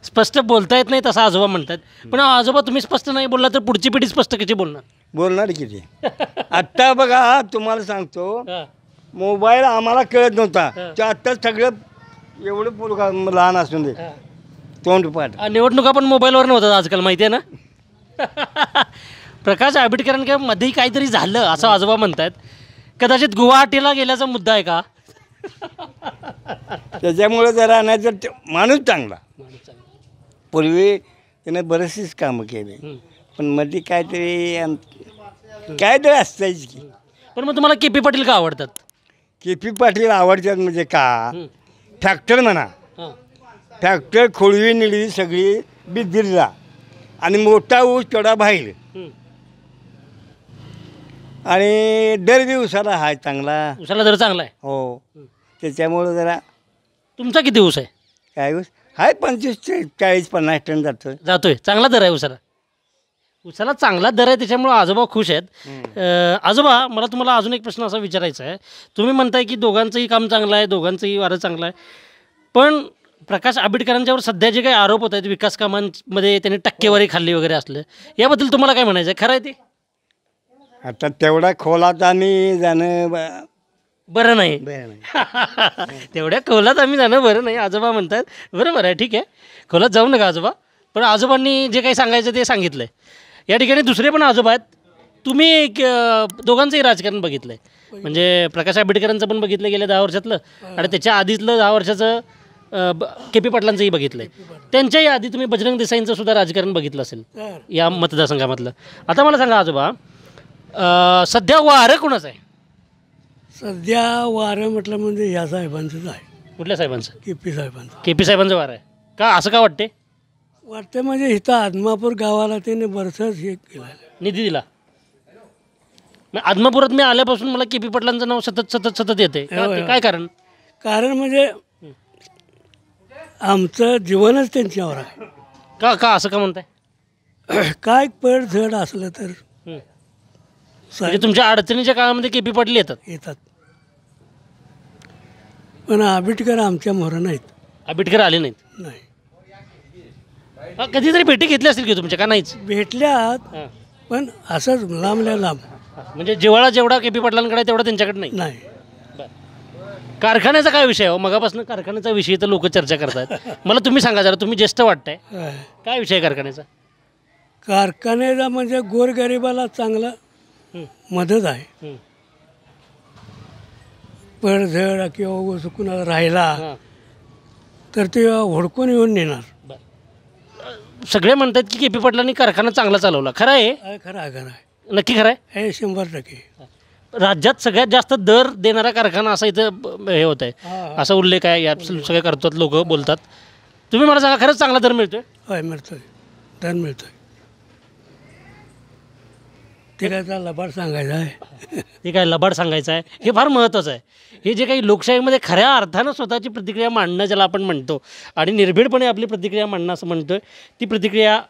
स्पष्ट बोलता येत नाही तसं आजोबा म्हणतात. पण आजोबा तुम्ही स्पष्ट नाही बोलला तर पुढची पिढी स्पष्ट कशी बोलणार किती? आत्ता बघा तुम्हाला सांगतो, मोबाईल आम्हाला कळत नव्हता, तर आत्ता सगळं एवढं पोरगा लहान असून दे तोंडपाठ. निवडणुका पण मोबाईलवर नव्हतात आजकाल, माहिती आहे ना. प्रकाश आंबेडकरांमध्ये काहीतरी झालं असं आजोबा म्हणतात. कदाचित गुवाहाटीला गेल्याचा मुद्दा आहे का? त्याच्यामुळे जरा नाही तर माणूस चांगला. पूर्वी त्याने बरेचशीच कामं केली, पण मध्ये काहीतरी असतायच की. पण मग तुम्हाला KP पाटील का आवडतात? KP पाटील आवडतात म्हणजे का, फॅक्टर म्हणा, फॅक्टर खोळवी निळवी सगळी बिद्रीला, आणि मोठा ऊस थोडा बाहेर, आणि दर बी उसाला आहे चांगला. उसाला दर चांगला आहे? हो. त्याच्यामुळं जरा. तुमचा किती ऊस आहे? काय ऊस आहे? 25-40-50 टन जातोय. चांगला दर आहे उसाला? उसाला चांगला दर आहे, त्याच्यामुळं आजोबा खुश आहेत. आजोबा, मला तुम्हाला अजून एक प्रश्न असा विचारायचा आहे. तुम्ही म्हणताय की दोघांचंही काम चांगलं आहे, दोघांचंही वारं चांगलं आहे, पण प्रकाश आंबेडकरांच्यावर सध्या जे काही आरोप होत आहेत विकास कामांमध्ये त्यांनी टक्केवारी खाल्ली वगैरे असलं, याबद्दल तुम्हाला काय म्हणायचं आहे? खरं आहे ते? आता तेवढा खोलात आम्ही जाणं बरं नाही. तेवढ्या खोलात आम्ही जाणं बरं नाही आजोबा म्हणतात. बरोबर आहे, ठीक आहे, खोलात जाऊ नका आजोबा. पण आजोबांनी जे काही सांगायचं ते सांगितलं आहे. या ठिकाणी दुसरे पण आजोबा आहेत. तुम्ही दोघांचंही राजकारण बघितलं आहे, म्हणजे प्रकाश आंबेडकरांचं पण बघितलं गेल्या 10 वर्षातलं आणि त्याच्या आधीतलं 10 वर्षाचं KP पाटलांचंही बघितलं आहे. त्यांच्याही आधी तुम्ही बजरंग देसाईंचं सुद्धा राजकारण बघितलं असेल या मतदारसंघामधलं. आता मला सांगा आजोबा, सध्या वारं कोणाचं आहे? सध्या वारं म्हटलं म्हणजे या साहेबांचंच आहे. कुठल्या साहेबांचं? KP साहेबांचं. KP साहेबांचं वारं आहे का, असं का वाटते? वाटतं म्हणजे इथं आदमापूर गावाला त्याने बरंचसं हे केलं, निधी दिला. आदमापुरात मी आल्यापासून मला KP पाटलांचं नाव सतत सतत सतत येते. काय कारण? कारण म्हणजे आमचं जीवनच त्यांच्यावर आहे. का का असं का म्हणताय? काय पडझड असलं तर म्हणजे तुमच्या अडचणीच्या काळामध्ये KP पाटील येतात. पण आंबेडकर आमच्या मोहर नाहीत. आंबेडकर आले नाहीत? नाही. कधीतरी भेटी घेतली असतील की तुमच्या, का नाहीच? भेटल्यात पण असंच लांबल्या लांब. म्हणजे जिव्हाळा जेवढा KP पाटलांकडे तेवढा त्यांच्याकडे नाही. कारखान्याचा काय विषय हो? मगापासून कारखान्याचा विषय तर लोक चर्चा करतात. मला तुम्ही सांगा जरा, तुम्ही ज्येष्ठ वाटताय, काय विषय कारखान्याचा? कारखान्याचा म्हणजे गोरगरिबाला चांगला मदत आहे. पडझड किंवा कुणाला राहिला तर ते हुडकून येऊन नेणार. सगळे म्हणतात की KP पाटलांनी कारखाना चांगला चालवला. खरं आहे? खरं आहे. नक्की खरं आहे? हे 100%. राज्यात सगळ्यात जास्त दर देणारा कारखाना असा इथं हे होत आहे, असा उल्लेख आहे, या सगळे करतात लोक बोलतात. तुम्ही मला सांगा, खरंच चांगला दर मिळतोय? होय, मिळतोय. दर मिळतोय. ते काय लबाड सांगायचं आहे? ते काय लबाड सांगायचं आहे? हे फार महत्त्वाचं आहे. हे जे काही लोकशाहीमध्ये खऱ्या अर्थानं स्वतःची प्रतिक्रिया मांडणं ज्याला आपण म्हणतो आणि निर्भीडपणे आपली प्रतिक्रिया मांडणं असं म्हणतोय, ती प्रतिक्रिया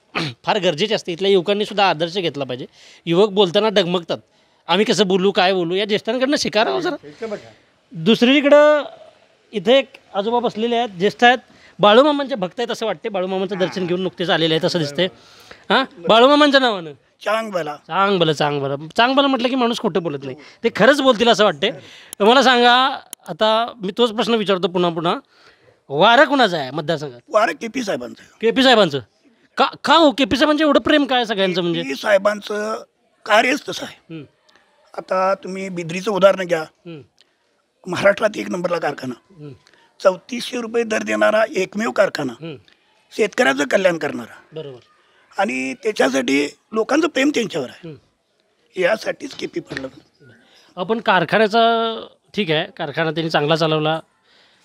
फार गरजेची असते. इथल्या युवकांनी सुद्धा आदर्श घेतला पाहिजे. युवक बोलताना डगमगतात, आम्ही कसं बोलू, काय बोलू, या ज्येष्ठांकडनं शिकारावं जरा. दुसरीकडं इथे एक आजोबा बसलेले आहेत, ज्येष्ठ आहेत, बाळूमामांचे भक्त आहेत असं वाटते. बाळूमामांचं दर्शन घेऊन नुकतेच आलेले आहेत असं दिसतंय. हां, बाळूमामांच्या नावानं चांगलं चांगलं म्हटलं की माणूस खोटं बोलत नाही, ते खरंच बोलतील असं वाटते. मला सांगा, आता मी तोच प्रश्न विचारतो पुन्हा, वारं कुणाचं आहे मतदारसंघात? वारं KP साहेबांचं. KP साहेबांचं का हो? KP साहेबांचं एवढं प्रेम काय सगळ्यांचं? म्हणजे KP साहेबांचं कार्यच तसं आहे. आता तुम्ही बिद्रीचं उदाहरण घ्या. महाराष्ट्रात 1 नंबरला कारखाना, 3400 रुपये दर देणारा एकमेव कारखाना, शेतकऱ्याचं कल्याण करणारा. बरोबर. आणि त्याच्यासाठी लोकांचं प्रेम त्यांच्यावर आहे. यासाठीच KP पाटला. आपण कारखान्याचा ठीक आहे, कारखाना त्यांनी चांगला चालवला,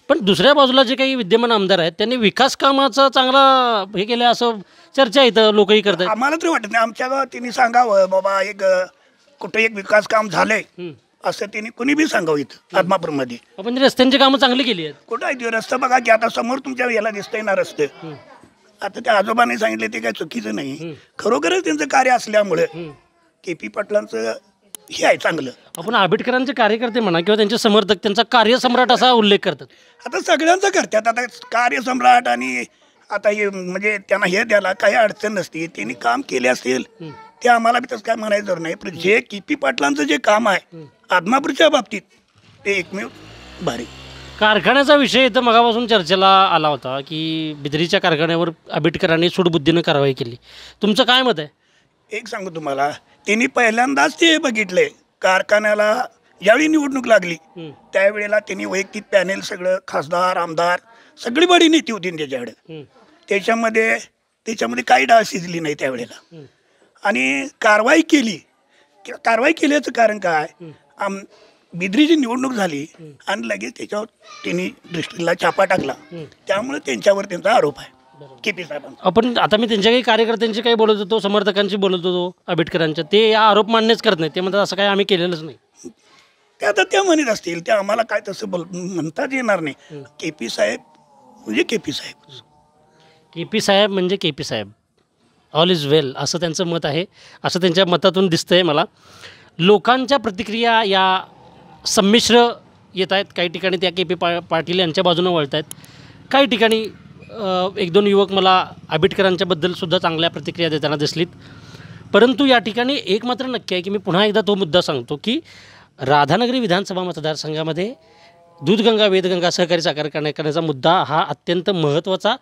पण दुसऱ्या बाजूला जे काही विद्यमान आमदार आहेत त्यांनी विकास कामाचा चांगला हे केलं असं चर्चा इथं लोकही करतात. आम्हाला तरी वाटत नाही. आमच्या गावात त्यांनी सांगावं बाबा कुठं एक विकास काम झालंय असं त्यांनी कुणी बी सांगावं इथं आदमापूरमध्ये. आपण रस्त्यांची कामं चांगली केली आहेत. कुठं आहे ते रस्ता? बघा की आता समोर तुमच्या याला दिसतंय ना रस्ते. आता त्या आजोबाने सांगितले ते काय चुकीचं नाही. खरोखरच त्यांचं कार्य असल्यामुळे KP पाटलांचं हे आहे चांगलं. आपण आंबेडकरांचे कार्यकर्ते म्हणा किंवा त्यांचे समर्थक त्यांचा कार्यसम्राट असा उल्लेख करतात. आता सगळ्यांचं करतात. आता कार्यसम्राट आणि आता हे म्हणजे त्यांना हे द्यायला काही अडचण नसते. त्यांनी काम केले असेल ते आम्हाला बी तसं काय म्हणायचं नाही. पण जे KP पाटलांचं जे काम आहे आदमापूरच्या बाबतीत ते एकमेव भारी. कारखान्याचा विषय इथं मगापासून चर्चेला आला होता की बिद्रीच्या कारखान्यावर आंबेडकरांनी सूडबुद्धीनं कारवाई केली. तुमचं काय मत आहे? एक सांगू तुम्हाला, त्यांनी पहिल्यांदाच ते बघितले कारखान्याला ज्यावेळी निवडणूक लागली त्यावेळेला त्यांनी वैयक्तिक पॅनेल सगळं खासदार आमदार सगळी बडी नेती होती त्याच्याकडे. त्याच्यामध्ये काही डाळ शिजली नाही त्यावेळेला आणि कारवाई केली. कारवाई केल्याचं कारण काय, बिद्रीची निवडणूक झाली आणि लगेच त्याच्यावर त्यांनी दृष्टीला छापा टाकला. त्यामुळे त्यांच्यावर त्यांचा आरोप आहे KP साहेबांचा. आपण आता मी त्यांच्या काही कार्यकर्त्यांची काही बोलत होतो, समर्थकांची बोलत होतो आंबेडकरांच्या, ते या आरोप मान्यच करत नाही. ते म्हणतात असं काय आम्ही केलेलंच नाही. ते आता त्या म्हणत असतील, ते आम्हाला काय तसं म्हणताच येणार नाही. KP साहेब म्हणजे KP साहेब. KP साहेब म्हणजे KP साहेब, ऑल इज वेल असं त्यांचं मत आहे. असं त्यांच्या मतातून दिसतंय मला. लोकांच्या प्रतिक्रिया या संमिश्र येत आहेत. काही ठिकाणी त्या KP पाटील यांच्या बाजूनं वळत आहेत. काही ठिकाणी 1-2 युवक मला आंबेडकरांच्याबद्दलसुद्धा चांगल्या प्रतिक्रिया देताना दिसलीत. परंतु या ठिकाणी एक मात्र नक्की आहे की मी पुन्हा एकदा तो मुद्दा सांगतो की राधानगरी विधानसभा मतदारसंघामध्ये दूधगंगा वेदगंगा सहकारी साखर कारखान्याचा मुद्दा हा अत्यंत महत्त्वाचा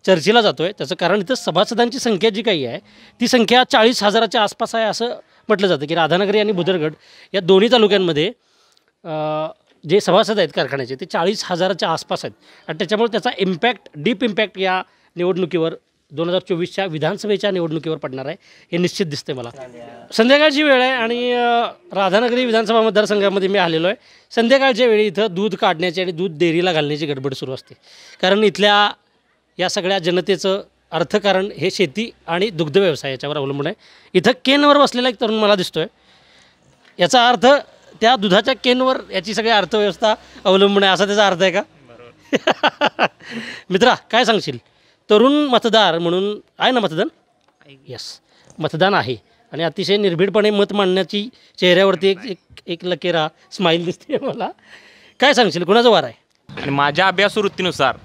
चर्चेला जातो आहे. त्याचं कारण इथं सभासदांची संख्या जी काही आहे ती संख्या 40,000च्या आसपास आहे असं म्हटलं जातं की राधानगरी आणि भुदरगड या दोन्ही तालुक्यांमध्ये जे सभासद आहेत कारखान्याचे ते 40,000च्या आसपास आहेत. आणि त्याच्यामुळे त्याचा इम्पॅक्ट डीप इम्पॅक्ट या निवडणुकीवर 2024च्या विधानसभेच्या निवडणुकीवर पडणार आहे हे निश्चित दिसते मला. संध्याकाळची वेळ आहे आणि राधानगरी विधानसभा मतदारसंघामध्ये मी आलेलो आहे. संध्याकाळच्या वेळी इथं दूध काढण्याची आणि दूध डेअरीला घालण्याची गडबड सुरू असते. कारण इथल्या या सगळ्या जनतेचं अर्थकारण हे शेती आणि दुग्ध व्यवसाय याच्यावर अवलंबून आहे. इथं केनवर बसलेला एक तरुण मला दिसतो आहे. याचा अर्थ त्या दुधाच्या केनवर याची सगळी अर्थव्यवस्था अवलंबून आहे असा त्याचा अर्थ आहे का? मित्रा काय सांगशील? तरुण मतदार म्हणून आहे ना मतदान? यस, मतदान आहे आणि अतिशय निर्भीडपणे मत मांडण्याची चेहऱ्यावरती एक लकेरा स्माईल दिसते मला. काय सांगशील कुणाचा वार आहे? आणि माझ्या अभ्यासवृत्तीनुसार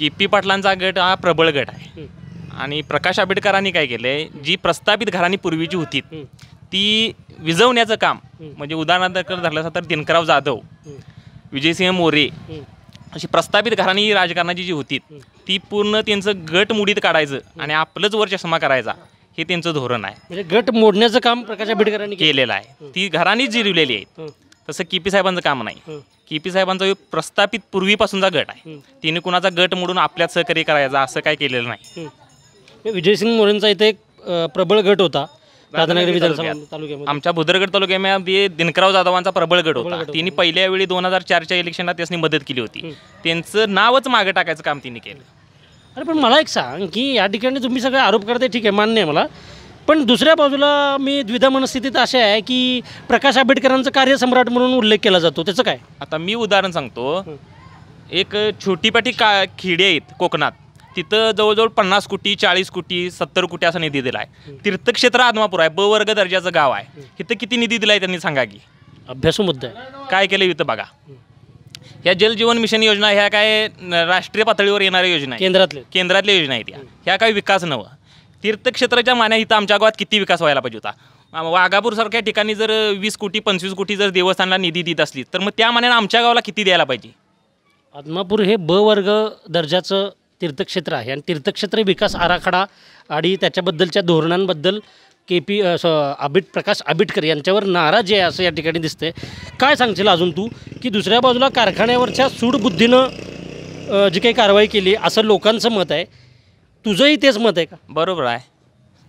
KP पाटलांचा गट हा प्रबळ गट आहे. आणि प्रकाश आंबेडकरांनी काय केलं आहे, जी प्रस्थापित घराणी पूर्वीची होती ती विझवण्याचं काम, म्हणजे उदाहरणार्थ धरलं असं तर दिनकरराव जाधव, विजयसिंह मोरे अशी प्रस्थापित घराणी राजकारणाची जी होती ती पूर्ण त्यांचं गट मुडीत काढायचं आणि आपलंच वर चष्मा करायचा हे त्यांचं धोरण आहे. म्हणजे गट मोडण्याचं काम प्रकाश आंबेडकरांनी केलेलं आहे. ती घराणीच जिरवलेली आहेत. तसं KP साहेबांचं काम नाही. KP साहेबांचा प्रस्थापित पूर्वीपासूनचा गट आहे. तिने कुणाचा गट मोडून आपल्यात सहकार्य करायचा असं काय केलेलं नाही. विजयसिंग मोरेंचा इथे एक प्रबळ गट होता राधानगरी विधानसभा तालुक्यामध्ये. आमच्या भुदरगड तालुक्यामध्ये दिनकरराव जाधवांचा प्रबळ गट होता. तिने पहिल्या वेळी 2004च्या इलेक्शनला त्यांनी मदत केली होती. त्यांचं नावच मागं टाकायचं काम तिने केलं. अरे पण मला एक सांग की या ठिकाणी तुम्ही सगळे आरोप करते, ठीक आहे, मान्य आहे मला, पण दुसऱ्या बाजूला मी द्विधा मनस्थितीत असे आहे की प्रकाश आंबेडकरांचं कार्यसम्राट म्हणून उल्लेख केला जातो, त्याचं काय? आता मी उदाहरण सांगतो. एक छोटीपाटी खेडी आहेत कोकणात, तिथं जवळजवळ 50 कोटी 40 कोटी 70 कोटी असा निधी दिला आहे. तीर्थक्षेत्र आदमापूर आहे, ब वर्ग दर्जाचं गाव आहे. इथं किती निधी दिला आहे त्यांनी सांगा की? अभ्यासू मुद्दा आहे. काय केलं इथं बघा. ह्या जलजीवन मिशन योजना ह्या काय राष्ट्रीय पातळीवर येणाऱ्या योजना आहे, केंद्रातल्या योजना आहेत. ह्या काही विकास नवं. तीर्थक्षेत्राच्या मान्या इथं आमच्या गावात किती विकास व्हायला पाहिजे होता. वाघापूरसारख्या ठिकाणी जर 20 कोटी 25 कोटी जर देवस्थानला निधी देत असली तर मग त्या मानाने आमच्या गावाला किती द्यायला पाहिजे? आदमापूर हे ब वर्ग दर्जाचं तीर्थक्षेत्र आहे आणि तीर्थक्षेत्र विकास आराखडा आणि त्याच्याबद्दलच्या धोरणांबद्दल प्रकाश आंबेडकर यांच्यावर नाराज आहे असं या ठिकाणी दिसतंय. काय सांगशील अजून तू की दुसऱ्या बाजूला कारखान्यावरच्या सूडबुद्धीनं जी काही कारवाई केली असं लोकांचं मत आहे, तुझंही तेच मत आहे का? बरोबर आहे.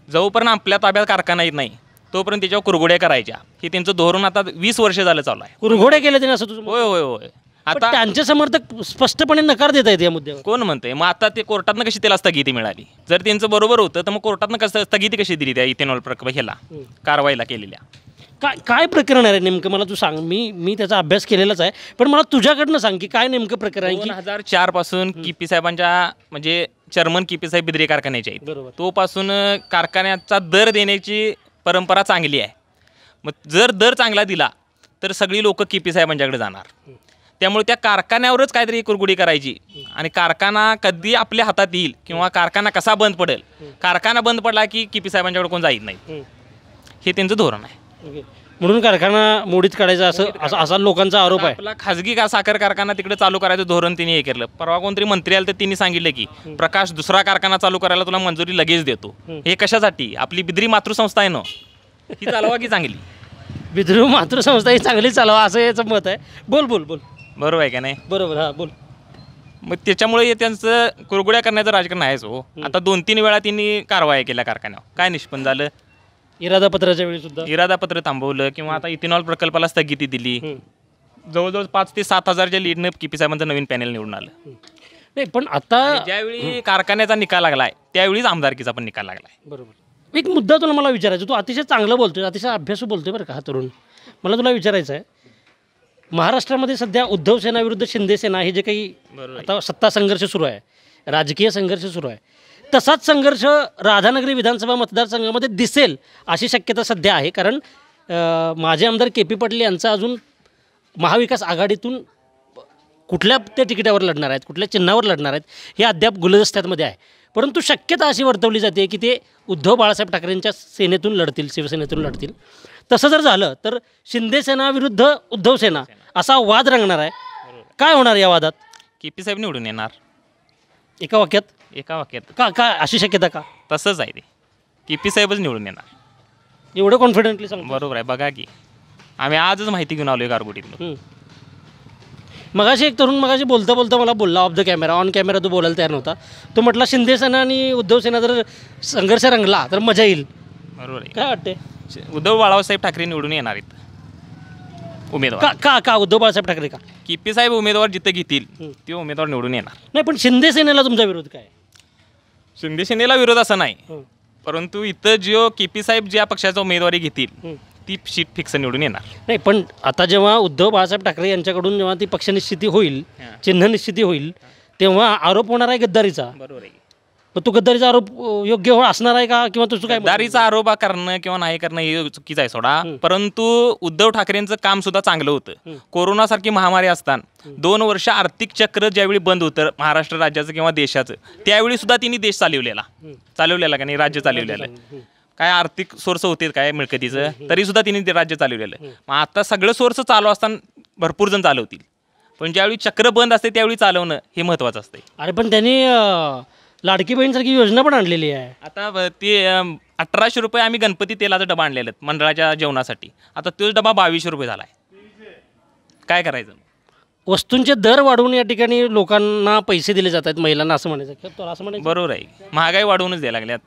जोपर्यंत आपल्या ताब्यात कारखाना येत नाही तोपर्यंत त्याच्यावर कुरघोड्या करायच्या, हे त्यांचं धोरण आता 20 वर्ष झालं चालू आहे. कुरघोड्या केल्या त्यांनी असं तुझं? होय होय होय. आता त्यांचे समर्थक स्पष्टपणे नकार देत आहेत या मुद्द्यावर. कोण म्हणतंय? मग आता ते कोर्टातनं कशी त्याला स्थगिती मिळाली? जर त्यांचं बरोबर होतं तर मग कोर्टातनं कसं स्थगिती कशी दिली त्या इथेनॉल ह्याला कारवाईला केलेल्या? काय प्रकरण आहे नेमकं मला तू सांग. मी त्याचा अभ्यास केलेलाच आहे, पण मला तुझ्याकडनं सांग की काय नेमकं प्रकरण आहे. 2004 पासून KP साहेबांच्या म्हणजे चेअरमन KP साहेब बिद्री कारखान्याचे आहेत. बरोबर. तोपासून कारखान्याचा दर देण्याची परंपरा चांगली आहे. मग जर दर चांगला दिला तर सगळी लोक KP साहेबांच्याकडे जाणार. त्यामुळे त्या कारखान्यावरच काहीतरी कुरगुडी करायची आणि कारखाना कधी आपल्या हातात येईल किंवा कारखाना कसा बंद पडेल, कारखाना बंद पडला की KP साहेबांच्याकडे कोण जात नाही, हे त्यांचं धोरण आहे. म्हणून कारखाना मोडीत काढायचा असा लोकांचा आरोप आहे. आपला खाजगी साखर कारखाना तिकडे चालू करायचं धोरण त्यांनी हे केलं. परवा कोणतरी मंत्री आलं तर त्यांनी सांगितलं की प्रकाश दुसरा कारखाना चालू करायला तुला मंजुरी लगेच देतो. हे कशासाठी? आपली बिद्री मातृसंस्था आहे ना, ही चालवा की चांगली? बिद्री मातृसंस्था ही चांगली चालवा असं याचं मत आहे. बोल बोल बोल. बरोबर आहे का नाही? बरोबर. हां बोल. मग त्याच्यामुळे त्यांचं कुरगुड्या करण्याचं राजकारण आहेच हो. आता 2-3 वेळा त्यांनी कारवाया केल्या कारखान्यावर. काय निष्पन्न झालं? इरादापत्राच्या वेळी सुद्धा इरादापत्र थांबवलं किंवा आता इथेनॉल प्रकल्पाला स्थगिती दिली. जवळजवळ 5 ते 7 हजारच्या लीडनं KP साहेबांचं नवीन पॅनेल निवडून आलं. नाही पण आता ज्यावेळी कारखान्याचा निकाल लागलाय त्यावेळीच आमदारकीचा पण निकाल लागलाय. बरोबर. एक मुद्दा तुला मला विचारायचा. तू अतिशय चांगलं बोलतोय, अतिशय अभ्यासू बोलतोय बरं का हा तरुण. मला तुला विचारायचं आहे, महाराष्ट्रामध्ये सध्या उद्धव सेना विरुद्ध शिंदे सेना हे जे काही आता सत्ता संघर्ष सुरू आहे, राजकीय संघर्ष सुरू आहे, तसाच संघर्ष राधानगरी विधानसभा मतदारसंघामध्ये दिसेल अशी शक्यता सध्या आहे. कारण माजी आमदार KP पाटील यांचा अजून महाविकास आघाडीतून कुठल्या ते तिकिटावर लढणार आहेत, कुठल्या चिन्हावर लढणार आहेत हे अद्याप गुलदस्त्यामध्ये आहे. परंतु शक्यता अशी वर्तवली जाते की ते उद्धव बाळासाहेब ठाकरेंच्या सेनेतून लढतील, शिवसेनेतून लढतील. तसं जर झालं तर शिंदे सेना विरुद्ध उद्धव सेना असा वाद रंगणार आहे. काय होणार या वादात? KP साहेब निवडून येणार. एका वाक्यात? एका वाक्यात. का अशी शक्यता का? तसंच आहे ते, KP साहेबच निवडून येणार. एवढं कॉन्फिडेंटली सांग. बरोबर आहे. बघा की आम्ही आजच माहिती घेऊन आलोय गारगोटीतून. मगाशी एक तरुण मगाशी बोलता बोलता मला बोलला of the camera, on camera तो बोलायला तयार नव्हता. तो म्हटला शिंदे सेना आणि उद्धव सेना जर संघर्ष रंगला तर मजा येईल. बरोबर आहे. काय वाटते? उद्धव बाळासाहेब ठाकरे निवडून येणार आहेत उमेदवार. का उद्धव बाळासाहेब ठाकरे का? KP साहेब उमेदवार जिथं घेतील ते उमेदवार निवडून येणार. नाही, पण शिंदे सेनेला तुमचा विरोध काय? शिंदे सेनेला विरोध असा नाही, परंतु इथं जो KP साहेब ज्या पक्षाचा उमेदवारी घेतील ती सीट फिक्स निवडून येणार. नाही, पण आता जेव्हा उद्धव बाळासाहेब ठाकरे यांच्याकडून जेव्हा ती पक्षनिश्चिती होईल, चिन्ह निश्चिती होईल, तेव्हा आरोप होणार आहे गद्दारीचा. बरोबर आहे. पण तो गद्दारीचा आरोप योग्य असणार आहे का, किंवा तुझं काय? गद्दारीचा आरोप करणं किंवा नाही करणं हे चुकीचं आहे सोडा, परंतु उद्धव ठाकरेंचं काम सुद्धा चांगलं होतं. कोरोनासारखी महामारी असताना 2 वर्ष आर्थिक चक्र ज्यावेळी बंद होतं महाराष्ट्र राज्याचं किंवा देशाचं, त्यावेळी सुद्धा तिने देश चालवलेला का नाही, राज्य चालवलेलं. काय आर्थिक सोर्स होते काय मिळकतीचं, तरी सुद्धा तिने राज्य चालवलेलं. मग आता सगळं सोर्स चालू असताना भरपूर जण चालवतील, पण ज्यावेळी चक्र बंद असते त्यावेळी चालवणं हे महत्त्वाचं असतं. अरे पण त्यांनी लाडकी बहीणसारखी योजना पण आणलेली आहे. आता ते 1800 रुपये आम्ही गणपती तेलाचा डबा आणलेला मंडळाच्या जेवणासाठी, आता तोच डबा 2200 रुपये झाला आहे. काय करायचं? वस्तूंचे दर वाढवून या ठिकाणी लोकांना पैसे दिले जात आहेत, महिलांना असं म्हणायचं. असं म्हणायचं बरोबर आहे. महागाई वाढवूनच द्यायला लागल्यात.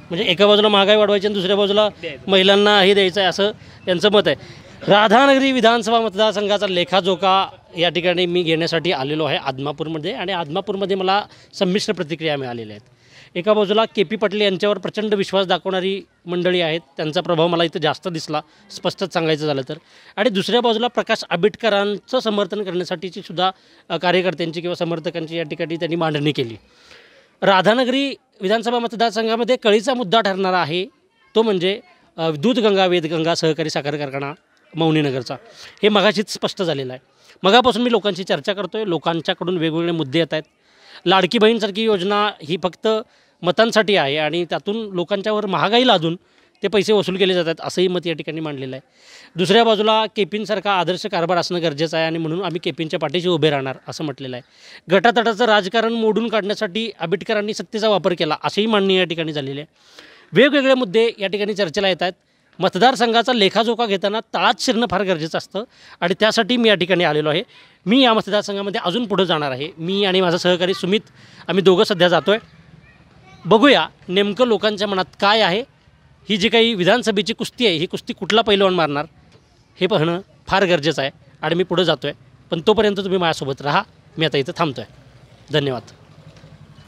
म्हणजे एका बाजूला महागाई वाढवायची आणि दुसऱ्या बाजूला महिलांना हे द्यायचं आहे, असं यांचं मत आहे. राधानगरी विधानसभा मतदारसंघाचा लेखाजोखा या ठिकाणी मी घेण्यासाठी आलेलो आहे आदमापूरमध्ये, आणि आदमापूरमध्ये मला संमिश्र प्रतिक्रिया मिळालेल्या आहेत. एका बाजूला KP पाटील यांच्यावर प्रचंड विश्वास दाखवणारी मंडळी आहेत, त्यांचा प्रभाव मला इथं जास्त दिसला स्पष्टच सांगायचं झालं तर. आणि दुसऱ्या बाजूला प्रकाश आंबेडकरांचं समर्थन करण्यासाठीची सुद्धा कार्यकर्त्यांची किंवा समर्थकांची या ठिकाणी त्यांनी मांडणी केली. राधानगरी विधानसभा मतदारसंघामध्ये कळीचा मुद्दा ठरणारा आहे तो म्हणजे दूधगंगा वेदगंगा सहकारी साखर कारखाना मौनीनगरचा. हे मगाशीच स्पष्ट झालेलं आहे. मगापासून मी लोकांशी चर्चा करतो आहे, लोकांच्याकडून वेगवेगळे मुद्दे येत आहेत. लाडकी बहीणसारखी योजना ही फक्त मतांसाठी आहे आणि त्यातून लोकांच्यावर महागाई लादून ते पैसे वसूल केले जातात असंही मत या ठिकाणी मांडलेलं आहे. दुसऱ्या बाजूला KPंसारखा आदर्श कारभार असणं गरजेचं आहे आणि म्हणून आम्ही KPंच्या पाठीशी उभे राहणार असं म्हटलेलं आहे. गटातटाचं राजकारण मोडून काढण्यासाठी आंबेडकरांनी सत्तेचा वापर केला अशीही मांडणी या ठिकाणी झालेली आहे. वेगवेगळे मुद्दे या ठिकाणी चर्चेला येत आहेत. मतदारसंघाचा लेखाजोखा घेताना तळात शिरणं फार गरजेचं असतं आणि त्यासाठी मी या ठिकाणी आलेलो आहे. मी या मतदारसंघामध्ये अजून पुढे जाणार आहे. मी आणि माझा सहकारी सुमित आम्ही दोघं सध्या जातो आहे. बघूया नेमकं लोकांच्या मनात काय आहे. ही जी काही विधानसभेची कुस्ती आहे ही कुस्ती कुठला पैलवान मारणार हे पाहणं फार गरजेचं आहे आणि मी पुढे जातो आहे. पण तोपर्यंत तुम्ही माझ्यासोबत राहा. मी आता इथं थांबतो आहे. धन्यवाद.